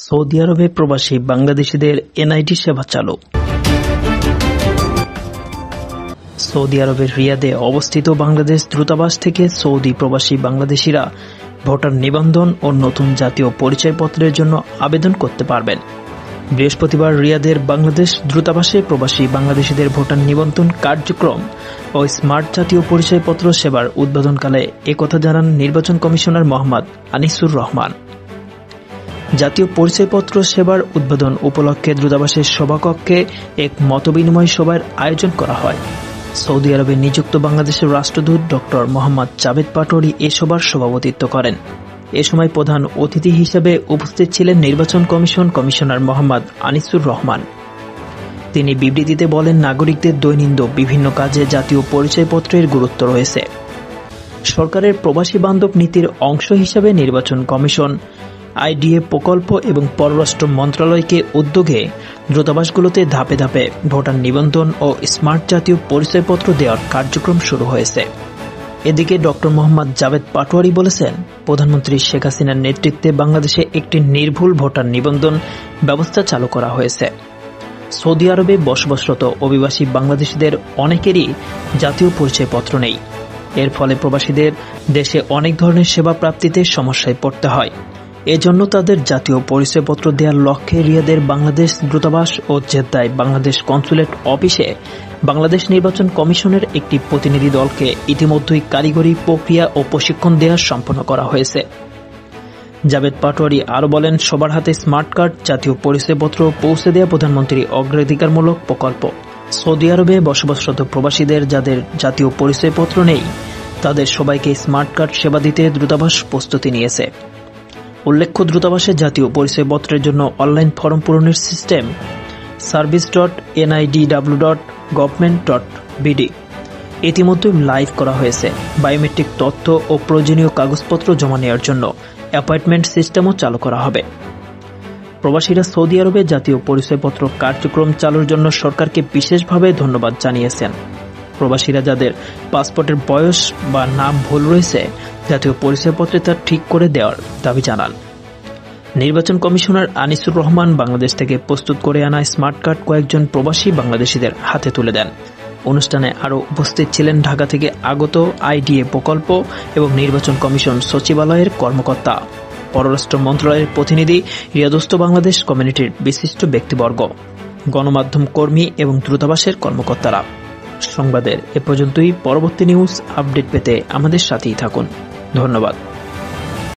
Saudi আরবে প্রবাসী বাংলাদেশিদের এনআইডি সেবা চালু। সৌদি আরবের রিয়াদে অবস্থিত বাংলাদেশ দূতাবাস থেকে সৌদি প্রবাসী বাংলাদেশিরা ভোটার নিবন্ধন ও নতুন জাতীয় পরিচয়পত্রের জন্য আবেদন করতে পারবেন। বৃহস্পতিবার রিয়াদের বাংলাদেশ দূতাবাসে প্রবাসী বাংলাদেশিদের ভোটার নিবন্ধন কার্যক্রম ও স্মার্ট জাতীয় পরিচয়পত্র সেবার উদ্বোধনকালে একথা জানান নির্বাচন কমিশনার মোহাম্মদ আনিসুর রহমান। জাতীয় পরিচয়পত্র সেবার উদ্বোধন উপলক্ষে দূতাবাসের সভাকক্ষে এক মতবিনিময় সভার আয়োজন করা হয়। সৌদি আরবে নিযুক্ত বাংলাদেশের রাষ্ট্রদূত ডক্টর মোহাম্মদ জাভেদ পাটোয়ারি এ সভার সভাপতিত্ব করেন। এ সময় প্রধান অতিথি হিসেবে উপস্থিত ছিলেন নির্বাচন কমিশনার মোহাম্মদ আনিসুর রহমান। তিনি বিবৃতিতে বলেন, নাগরিকদের দৈনন্দিন বিভিন্ন কাজে জাতীয় পরিচয়পত্রের গুরুত্ব রয়েছে। সরকারের প্রবাসী বান্ধব নীতির অংশ হিসেবে নির্বাচন কমিশন, আইডিএ প্রকল্প এবং পররাষ্ট্র মন্ত্রণালয়কে উদ্যোগে দূতাবাসগুলোতে ধাপে ধাপে ভোটার নিবন্ধন ও স্মার্ট জাতীয় পরিচয়পত্র দেওয়ার কার্যক্রম শুরু হয়েছে। এদিকে ডক্টর মোহাম্মদ জাভেদ পাটোয়ারি বলেছেন, প্রধানমন্ত্রী শেখ হাসিনার নেতৃত্বে বাংলাদেশে একটি নির্ভুল ভোটার নিবন্ধন ব্যবস্থা চালু করা হয়েছে। সৌদি আরবে বসবাসরত অভিবাসী বাংলাদেশিদের অনেকেরই জাতীয় পরিচয়পত্র নেই। এর ফলে প্রবাসীদের দেশে অনেক ধরনের সেবা প্রাপ্তিতে সমস্যায় পড়তে হয়। এজন্য তাদের জাতীয় পরিচয়পত্র দেওয়ার লক্ষ্যে রিয়াদের বাংলাদেশ দূতাবাস ও জেদ্দায় বাংলাদেশ কনসুলেট অফিসে বাংলাদেশ নির্বাচন কমিশনের একটি প্রতিনিধি দলকে ইতিমধ্যেই কারিগরি প্রক্রিয়া ও প্রশিক্ষণ দেওয়া সম্পন্ন করা হয়েছে। জাভেদ পাটোয়ারি আরও বলেন, সবার হাতে স্মার্ট কার্ড জাতীয় পরিচয়পত্র পৌঁছে দেওয়া প্রধানমন্ত্রী অগ্রাধিকারমূলক প্রকল্প। সৌদি আরবে বসবাসরত প্রবাসীদের যাদের জাতীয় পরিচয়পত্র নেই তাদের সবাইকে স্মার্ট কার্ড সেবা দিতে দূতাবাস প্রস্তুতি নিয়েছে। উল্লেখ্য, দূতাবাসে জাতীয় পরিচয়পত্রের জন্য অনলাইন ফরম পূরণের সিস্টেম service.nidw.government.bd ইতিমধ্যে লাইভ করা হয়েছে। বায়োমেট্রিক তথ্য ও প্রয়োজনীয় কাগজপত্র জমা নেওয়ার জন্য অ্যাপয়েন্টমেন্ট সিস্টেমও চালু করা হবে। প্রবাসীরা সৌদি আরবে জাতীয় পরিচয়পত্র কার্যক্রম চালুর জন্য সরকারকে বিশেষভাবে ধন্যবাদ জানিয়েছেন। প্রবাসীরা যাদের পাসপোর্টের বয়স বা নাম ভুল রয়েছে জাতীয় পরিচয়পত্রে তা ঠিক করে দেওয়ার দাবি জানান। নির্বাচন কমিশনার আনিসুর রহমান বাংলাদেশ থেকে প্রস্তুত করে আনা স্মার্ট কার্ড কয়েকজন প্রবাসী বাংলাদেশিদের হাতে তুলে দেন। অনুষ্ঠানে আরও উপস্থিত ছিলেন ঢাকা থেকে আগত আইডিএ প্রকল্প এবং নির্বাচন কমিশন সচিবালয়ের কর্মকর্তা, পররাষ্ট্র মন্ত্রণালয়ের প্রতিনিধি, রিয়াদস্থ বাংলাদেশ কমিউনিটির বিশিষ্ট ব্যক্তিবর্গ, গণমাধ্যম কর্মী এবং দূতাবাসের কর্মকর্তারা। সংবাদের এ পর্যন্তই। পরবর্তী নিউজ আপডেট পেতে আমাদের সাথেই থাকুন। ধন্যবাদ।